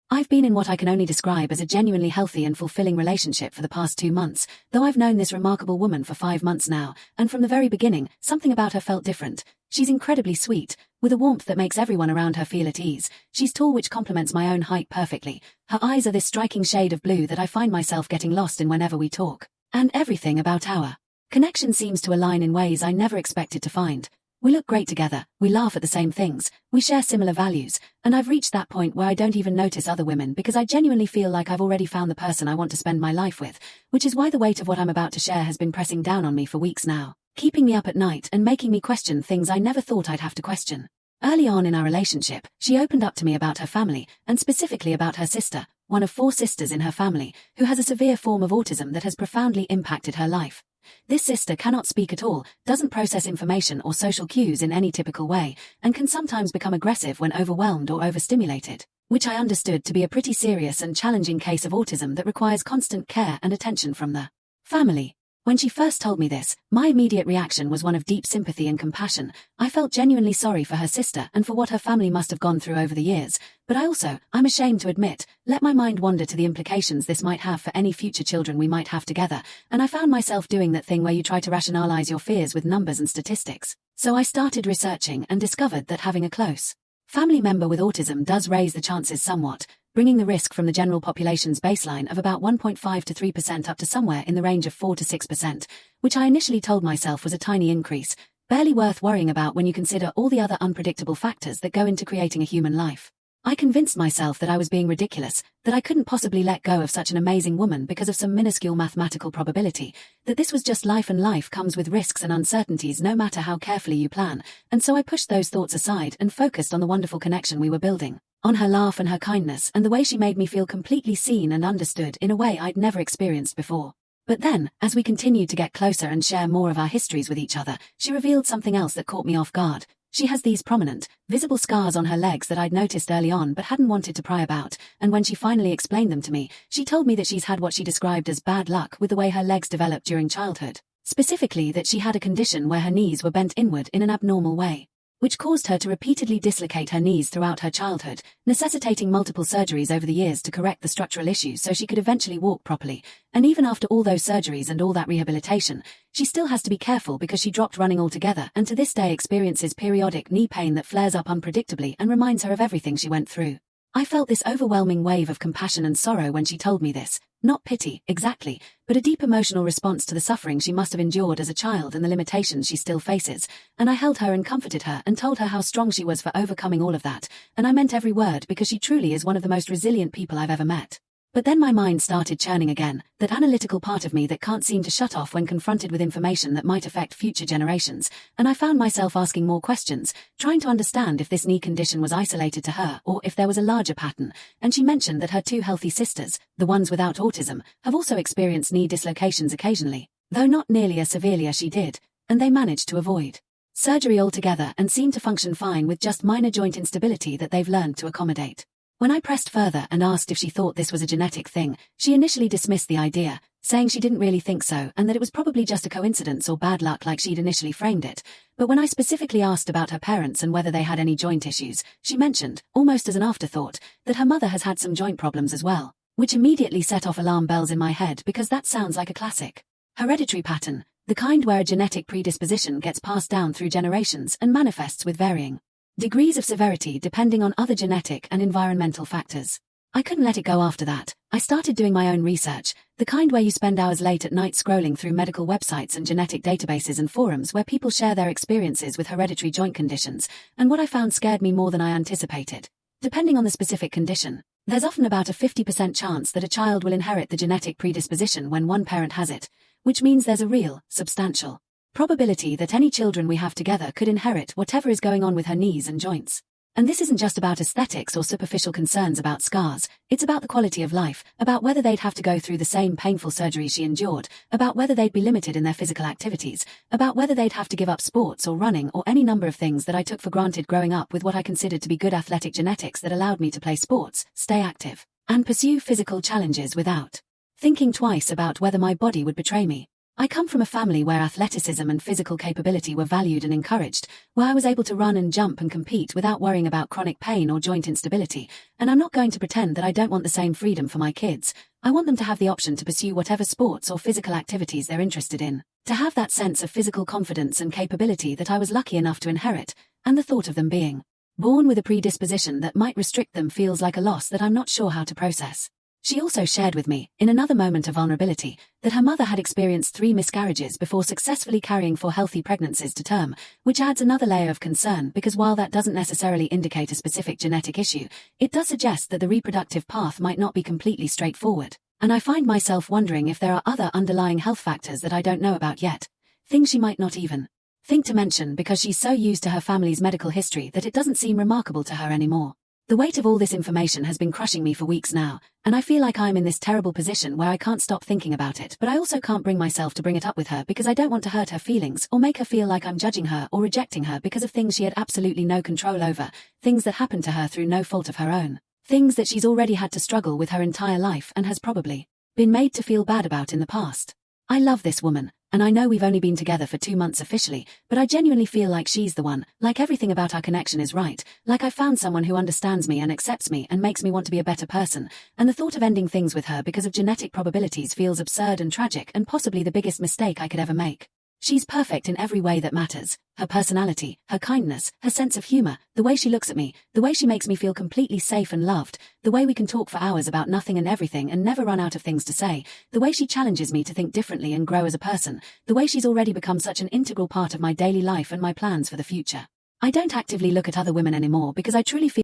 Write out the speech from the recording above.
I've been in what I can only describe as a genuinely healthy and fulfilling relationship for the past 2 months, though I've known this remarkable woman for 5 months now, and from the very beginning, something about her felt different. She's incredibly sweet, with a warmth that makes everyone around her feel at ease. She's tall, which complements my own height perfectly. Her eyes are this striking shade of blue that I find myself getting lost in whenever we talk. And everything about our connection seems to align in ways I never expected to find. We look great together, we laugh at the same things, we share similar values, and I've reached that point where I don't even notice other women because I genuinely feel like I've already found the person I want to spend my life with, which is why the weight of what I'm about to share has been pressing down on me for weeks now, keeping me up at night and making me question things I never thought I'd have to question. Early on in our relationship, she opened up to me about her family, and specifically about her sister, one of 4 sisters in her family, who has a severe form of autism that has profoundly impacted her life. This sister cannot speak at all, doesn't process information or social cues in any typical way, and can sometimes become aggressive when overwhelmed or overstimulated, which I understood to be a pretty serious and challenging case of autism that requires constant care and attention from the family. When she first told me this, my immediate reaction was one of deep sympathy and compassion. I felt genuinely sorry for her sister and for what her family must have gone through over the years, but I'm ashamed to admit, let my mind wander to the implications this might have for any future children we might have together, and I found myself doing that thing where you try to rationalize your fears with numbers and statistics. So I started researching and discovered that having a close family member with autism does raise the chances somewhat, bringing the risk from the general population's baseline of about 1.5 to 3% up to somewhere in the range of 4 to 6%, which I initially told myself was a tiny increase, barely worth worrying about when you consider all the other unpredictable factors that go into creating a human life. I convinced myself that I was being ridiculous, that I couldn't possibly let go of such an amazing woman because of some minuscule mathematical probability, that this was just life and life comes with risks and uncertainties no matter how carefully you plan, and so I pushed those thoughts aside and focused on the wonderful connection we were building, on her laugh and her kindness and the way she made me feel completely seen and understood in a way I'd never experienced before. But then, as we continued to get closer and share more of our histories with each other, she revealed something else that caught me off guard. She has these prominent, visible scars on her legs that I'd noticed early on but hadn't wanted to pry about, and when she finally explained them to me, she told me that she's had what she described as bad luck with the way her legs developed during childhood. Specifically that she had a condition where her knees were bent inward in an abnormal way, which caused her to repeatedly dislocate her knees throughout her childhood, necessitating multiple surgeries over the years to correct the structural issues so she could eventually walk properly. And even after all those surgeries and all that rehabilitation, she still has to be careful because she dropped running altogether and to this day experiences periodic knee pain that flares up unpredictably and reminds her of everything she went through. I felt this overwhelming wave of compassion and sorrow when she told me this. Not pity, exactly, but a deep emotional response to the suffering she must have endured as a child and the limitations she still faces, and I held her and comforted her and told her how strong she was for overcoming all of that, and I meant every word because she truly is one of the most resilient people I've ever met. But then my mind started churning again, that analytical part of me that can't seem to shut off when confronted with information that might affect future generations, and I found myself asking more questions, trying to understand if this knee condition was isolated to her or if there was a larger pattern, and she mentioned that her 2 healthy sisters, the ones without autism, have also experienced knee dislocations occasionally, though not nearly as severely as she did, and they managed to avoid surgery altogether and seem to function fine with just minor joint instability that they've learned to accommodate. When I pressed further and asked if she thought this was a genetic thing, she initially dismissed the idea, saying she didn't really think so and that it was probably just a coincidence or bad luck like she'd initially framed it. But when I specifically asked about her parents and whether they had any joint issues, she mentioned, almost as an afterthought, that her mother has had some joint problems as well, which immediately set off alarm bells in my head because that sounds like a classic hereditary pattern, the kind where a genetic predisposition gets passed down through generations and manifests with varying degrees of severity depending on other genetic and environmental factors. I couldn't let it go after that. I started doing my own research, the kind where you spend hours late at night scrolling through medical websites and genetic databases and forums where people share their experiences with hereditary joint conditions, and what I found scared me more than I anticipated. Depending on the specific condition, there's often about a 50% chance that a child will inherit the genetic predisposition when one parent has it, which means there's a real, substantial probability that any children we have together could inherit whatever is going on with her knees and joints. And this isn't just about aesthetics or superficial concerns about scars, it's about the quality of life, about whether they'd have to go through the same painful surgery she endured, about whether they'd be limited in their physical activities, about whether they'd have to give up sports or running or any number of things that I took for granted growing up with what I considered to be good athletic genetics that allowed me to play sports, stay active, and pursue physical challenges without thinking twice about whether my body would betray me. I come from a family where athleticism and physical capability were valued and encouraged, where I was able to run and jump and compete without worrying about chronic pain or joint instability, and I'm not going to pretend that I don't want the same freedom for my kids. I want them to have the option to pursue whatever sports or physical activities they're interested in, to have that sense of physical confidence and capability that I was lucky enough to inherit, and the thought of them being born with a predisposition that might restrict them feels like a loss that I'm not sure how to process. She also shared with me, in another moment of vulnerability, that her mother had experienced 3 miscarriages before successfully carrying 4 healthy pregnancies to term, which adds another layer of concern because while that doesn't necessarily indicate a specific genetic issue, it does suggest that the reproductive path might not be completely straightforward. And I find myself wondering if there are other underlying health factors that I don't know about yet, things she might not even think to mention because she's so used to her family's medical history that it doesn't seem remarkable to her anymore. The weight of all this information has been crushing me for weeks now, and I feel like I'm in this terrible position where I can't stop thinking about it, but I also can't bring myself to bring it up with her because I don't want to hurt her feelings or make her feel like I'm judging her or rejecting her because of things she had absolutely no control over, things that happened to her through no fault of her own, things that she's already had to struggle with her entire life and has probably been made to feel bad about in the past. I love this woman, and I know we've only been together for 2 months officially, but I genuinely feel like she's the one, like everything about our connection is right, like I found someone who understands me and accepts me and makes me want to be a better person, and the thought of ending things with her because of genetic probabilities feels absurd and tragic and possibly the biggest mistake I could ever make. She's perfect in every way that matters. Her personality, her kindness, her sense of humor, the way she looks at me, the way she makes me feel completely safe and loved, the way we can talk for hours about nothing and everything and never run out of things to say, the way she challenges me to think differently and grow as a person, the way she's already become such an integral part of my daily life and my plans for the future. I don't actively look at other women anymore because I truly feel